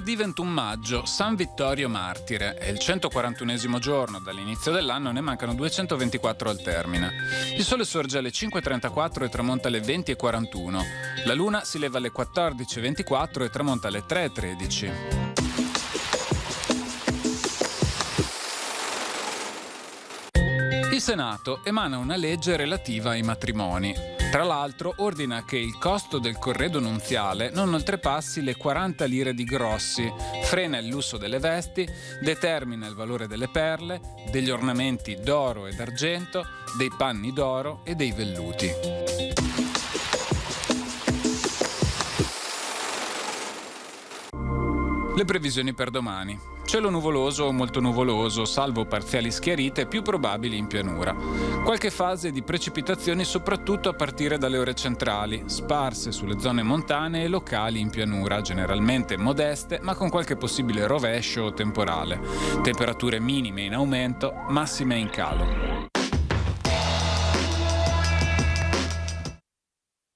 Venerdì 21 maggio, San Vittorio Martire. È il 141esimo giorno dall'inizio dell'anno, ne mancano 224 al termine. Il sole sorge alle 5.34 e tramonta alle 20.41. La luna si leva alle 14.24 e tramonta alle 3.13. Il Senato emana una legge relativa ai matrimoni. Tra l'altro ordina che il costo del corredo nunziale non oltrepassi le 40 lire di grossi, frena il lusso delle vesti, determina il valore delle perle, degli ornamenti d'oro e d'argento, dei panni d'oro e dei velluti. Le previsioni per domani. Cielo nuvoloso o molto nuvoloso, salvo parziali schiarite più probabili in pianura. Qualche fase di precipitazioni soprattutto a partire dalle ore centrali, sparse sulle zone montane e locali in pianura, generalmente modeste ma con qualche possibile rovescio o temporale. Temperature minime in aumento, massime in calo.